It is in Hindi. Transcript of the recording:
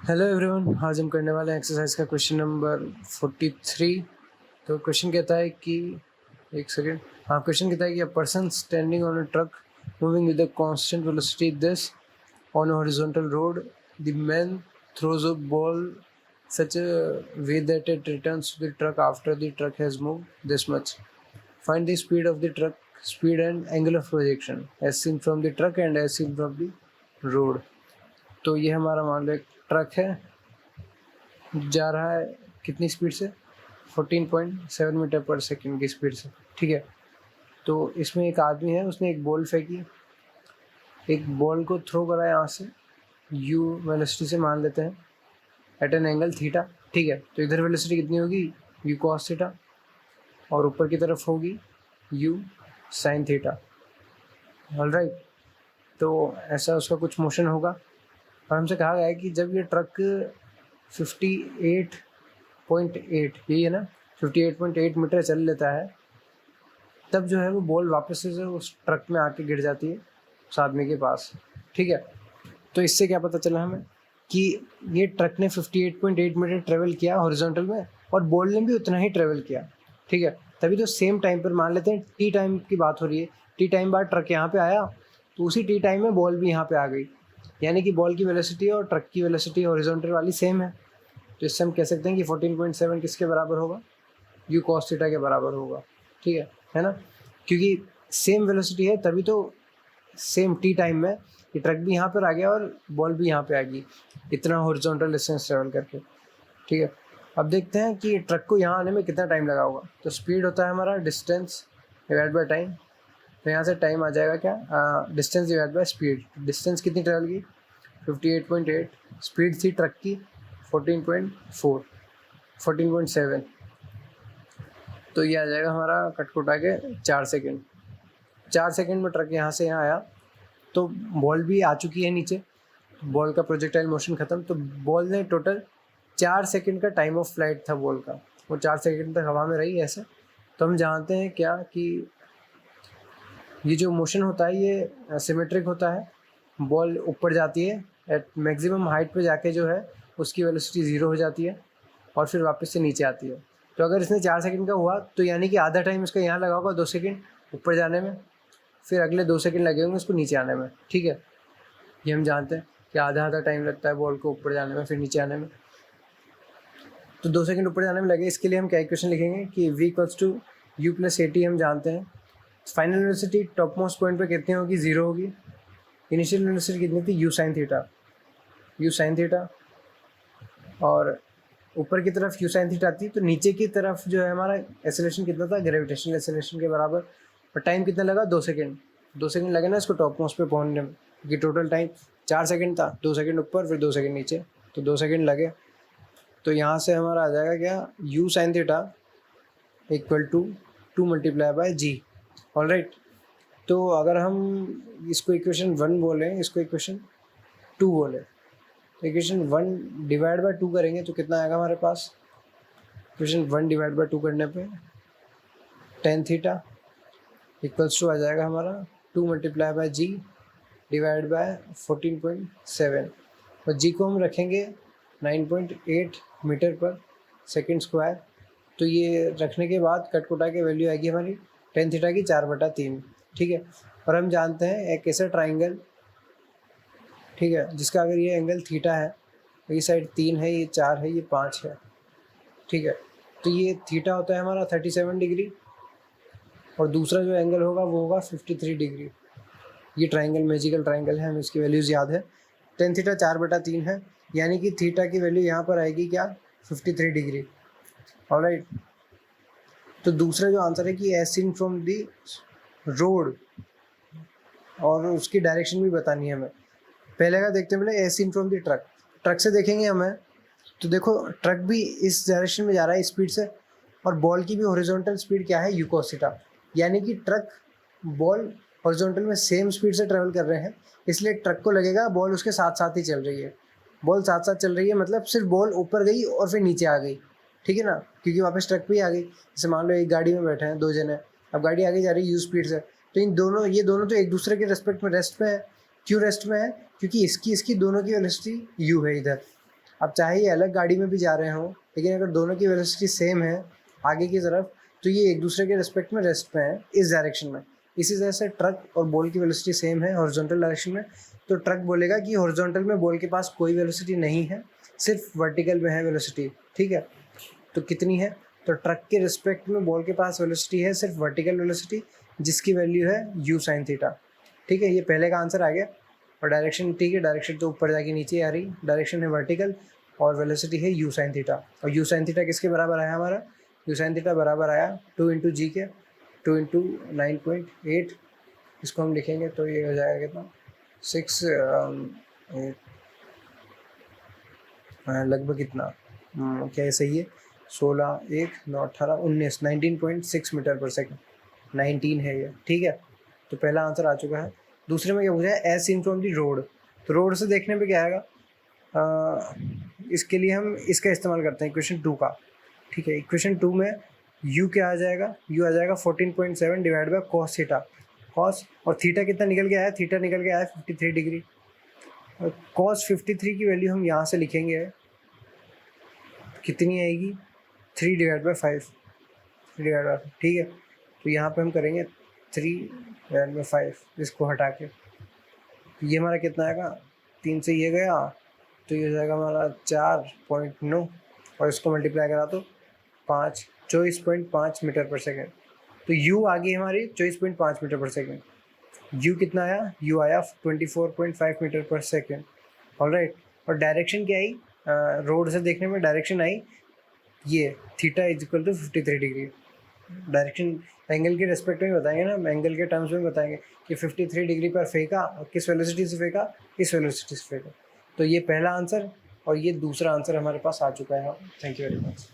हेलो एवरीवन, आज हम करने वाले हैं एक्सरसाइज का क्वेश्चन नंबर 43। तो क्वेश्चन कहता है कि एक सेकेंड। क्वेश्चन कहता है कि a person standing on a truck moving with a constant velocity this on a horizontal road, the man throws a ball such a way that it returns to the truck after the truck has moved this much. Find the speed of the truck, speed and angle of projection as seen from the truck and as seen from the road. तो ये हमारा मान लो एक ट्रक है, जा रहा है कितनी स्पीड से, 14.7 मीटर पर सेकंड की स्पीड से। ठीक है, तो इसमें एक आदमी है, उसने एक बॉल फेंकी, एक बॉल को थ्रो करा यहाँ से यू वेलोसिटी से, मान लेते हैं एट एन एंगल थीटा। ठीक है, तो इधर वेलोसिटी कितनी होगी, यू कॉस थीटा, और ऊपर की तरफ होगी यू साइन थीटा। ऑलराइट, तो ऐसा उसका कुछ मोशन होगा। और हमसे कहा गया है कि जब ये ट्रक 58.8, यही है ना, 58.8 मीटर चल लेता है, तब जो है वो बॉल वापस से उस ट्रक में आके गिर जाती है उस आदमी के पास। ठीक है, तो इससे क्या पता चला हमें कि ये ट्रक ने 58.8 मीटर ट्रेवल किया हॉरिजॉन्टल में, और बॉल ने भी उतना ही ट्रेवल किया। ठीक है, तभी तो सेम टाइम पर, मान लेते हैं टी टाइम की बात हो रही है, टी टाइम बाद ट्रक यहाँ पे आया, तो उसी टी टाइम में बॉल भी यहाँ पे आ गई, यानी कि बॉल की वेलोसिटी और ट्रक की वेलोसिटी हॉरिजॉन्टल वाली सेम है। तो इससे हम कह सकते हैं कि 14.7 किसके बराबर होगा, यू कॉस थीटा के बराबर होगा। ठीक है ना, क्योंकि सेम वेलोसिटी है, तभी तो सेम टी टाइम में ये ट्रक भी यहाँ पर आ गया और बॉल भी यहाँ पे आ गई, इतना हॉरिजॉन्टल डिस्टेंस ट्रेवल करके। ठीक है, अब देखते हैं कि ट्रक को यहाँ आने में कितना टाइम लगा होगा। तो स्पीड होता है हमारा डिस्टेंस डिवाइड बाय टाइम, तो यहाँ से टाइम आ जाएगा क्या, distance divide by speed. Distance कितनी ट्रेवल की, 58.8, स्पीड थी ट्रक की 14.7, तो ये आ जाएगा हमारा कटकुटा के 4 सेकेंड। 4 सेकेंड में ट्रक यहाँ से यहाँ आया, तो बॉल भी आ चुकी है नीचे, बॉल का प्रोजेक्टाइल मोशन खत्म, तो बॉल ने टोटल 4 सेकेंड का टाइम ऑफ फ्लाइट था बॉल का, वो 4 सेकेंड तक हवा में रही ऐसे। तो हम जानते हैं क्या कि ये जो मोशन होता है ये सिमेट्रिक होता है, बॉल ऊपर जाती है, एट मैक्सिमम हाइट पे जाके जो है उसकी वेलोसिटी 0 हो जाती है और फिर वापस से नीचे आती है। तो अगर इसने 4 सेकंड का हुआ, तो यानी कि आधा टाइम इसका यहाँ लगा होगा, 2 सेकंड ऊपर जाने में, फिर अगले 2 सेकंड लगे होंगे इसको नीचे आने में। ठीक है, ये हम जानते हैं कि आधा आधा टाइम लगता है बॉल को ऊपर जाने में फिर नीचे आने में। तो 2 सेकंड ऊपर जाने में लगे, इसके लिए हम क्या इक्वेशन लिखेंगे कि v equals to u plus a t हम जानते हैं। Final velocity top most point पे कितनी होगी, 0 होगी। इनिशियल वेलोसिटी कितनी थी, यू साइन थीटा, और ऊपर की तरफ यू साइन थीटा आती है, तो नीचे की तरफ जो है हमारा एक्सेलरेशन कितना था, ग्रेविटेशनल एक्सेलरेशन के बराबर। और टाइम कितना लगा, 2 सेकंड। 2 सेकंड लगे ना इसको टॉप मोस्ट पे पहुंचने में, क्योंकि टोटल टाइम 4 सेकंड था, 2 सेकंड ऊपर फिर 2 सेकंड नीचे, तो 2 सेकंड लगे। तो यहाँ से हमारा आ जाएगा क्या, u sin theta equal to 2 multiply by g. Alright, तो अगर हम इसको इक्वेशन 1 बोलें, इसको इक्वेशन 2 बोलें, तो इक्वेशन 1 डिवाइड बाय 2 करेंगे तो कितना आएगा हमारे पास, इक्वेशन 1 डिवाइड बाय 2 करने पे tan थीटा इक्वल्स टू आ जाएगा हमारा 2 multiply by g divide by 14.7, और जी को हम रखेंगे 9.8 मीटर पर सेकेंड स्क्वायर। तो ये रखने के बाद कटकुटा के वैल्यू आएगी हमारी tan थीटा की 4/3। ठीक है, और हम जानते हैं एक ऐसा ट्राइंगल, ठीक है, जिसका अगर ये एंगल थीटा है, तो ये साइड 3 है, ये 4 है, ये 5 है। ठीक है, तो ये थीटा होता है हमारा 37 डिग्री, और दूसरा जो एंगल होगा वो होगा 53 डिग्री। ये ट्राइंगल मैजिकल ट्राइंगल है, हमें इसकी वैल्यूज़ याद है। tan थीटा 4/3 है, यानी कि थीटा की वैल्यू यहाँ पर आएगी क्या, 53 डिग्री। ऑलराइट, तो दूसरा जो आंसर है कि as seen from the road, और उसकी डायरेक्शन भी बतानी है हमें। पहले का देखते हैं, पहले as seen from the truck, truck से देखेंगे हमें, तो देखो ट्रक भी इस डायरेक्शन में जा रहा है स्पीड से, और बॉल की भी हॉरिजॉन्टल स्पीड क्या है, यू कॉस थीटा, यानी कि ट्रक बॉल हॉरिजॉन्टल में सेम स्पीड से ट्रेवल कर रहे हैं, इसलिए ट्रक को लगेगा बॉल उसके साथ साथ ही चल रही है। बॉल साथ साथ चल रही है मतलब सिर्फ बॉल ऊपर गई और फिर नीचे आ गई, ठीक है ना, क्योंकि वापस ट्रक पे ही आ गई। जैसे मान लो एक गाड़ी में बैठे हैं 2 जने, अब गाड़ी आगे जा रही है यू स्पीड से, तो ये दोनों तो एक दूसरे के रेस्पेक्ट में रेस्ट पे है। क्यों रेस्ट में है, क्योंकि इसकी दोनों की वेलोसिटी यू है इधर। अब चाहे ये अलग गाड़ी में भी जा रहे हों, लेकिन अगर दोनों की वेलोसिटी सेम है आगे की तरफ, तो ये एक दूसरे के रिस्पेक्ट में रेस्ट पे है इस डायरेक्शन में। इसी तरह से ट्रक और बॉल की वेलोसिटी सेम है हॉरिजॉन्टल डायरेक्शन में, तो ट्रक बोलेगा कि हॉरिजॉन्टल में बॉल के पास कोई वेलोसिटी नहीं है, सिर्फ वर्टिकल में है वेलोसिटी। ठीक है, तो कितनी है? तो ट्रक के रिस्पेक्ट में बॉल के पास वेलोसिटी है सिर्फ वर्टिकल वेलोसिटी, जिसकी वैल्यू है u sin थीटा। ठीक है, ये पहले का आंसर आ गया। और डायरेक्शन, ठीक है, डायरेक्शन तो ऊपर जाके नीचे आ रही, डायरेक्शन है वर्टिकल और वेलोसिटी है u sin थीटा। और u sin थीटा किसके बराबर आया हमारा? u sin थीटा बराबर आया 2 इंटू जी के, 2 इंटू 9.8, इसको हम लिखेंगे तो ये हो जाएगा कितना, 6 लगभग कितना, क्या ये सही है? 16, 1, 9, 18, 19, 19.6 मीटर पर सेकेंड, 19 है ये। ठीक है, तो पहला आंसर आ चुका है। दूसरे में क्या पूछा है? As seen from the road. तो रोड से देखने पे क्या आएगा? इसके लिए हम इसका इस्तेमाल करते हैं इक्वेशन 2 का। ठीक है, इक्वेशन 2 में u क्या आ जाएगा? u आ जाएगा 14.7 divide by cos theta. cos और थीटा कितना निकल के आया? थीटा निकल के आया 53 डिग्री। और cos 53 की वैल्यू हम यहाँ से लिखेंगे, कितनी आएगी? 3 डिवाइड बाई 5, 3 डिवाइड बाई 5। ठीक है, तो यहाँ पे हम करेंगे 3 डिवाइड बाई 5, इसको हटा के ये हमारा कितना आएगा? 3 से ये गया तो ये हो जाएगा हमारा 4.9, और इसको मल्टीप्लाई करा तो 24.5 मीटर पर सेकेंड। तो u आ गई हमारी 24.5 मीटर पर सेकेंड। u कितना आया? u आया 24.5 मीटर पर सेकेंड। ऑलराइट, और डायरेक्शन क्या आई? रोड से देखने में डायरेक्शन आई ये theta is equal to 53 degree. Direction angle के रिस्पेक्ट में बताएंगे ना, एंगल के टर्म्स में बताएंगे कि 53 डिग्री पर फेंका, और किस वेलोसिटी से फेंका? इस वेलोसिटी से फेंका। तो ये पहला आंसर और ये दूसरा आंसर हमारे पास आ चुका है। Thank you very much.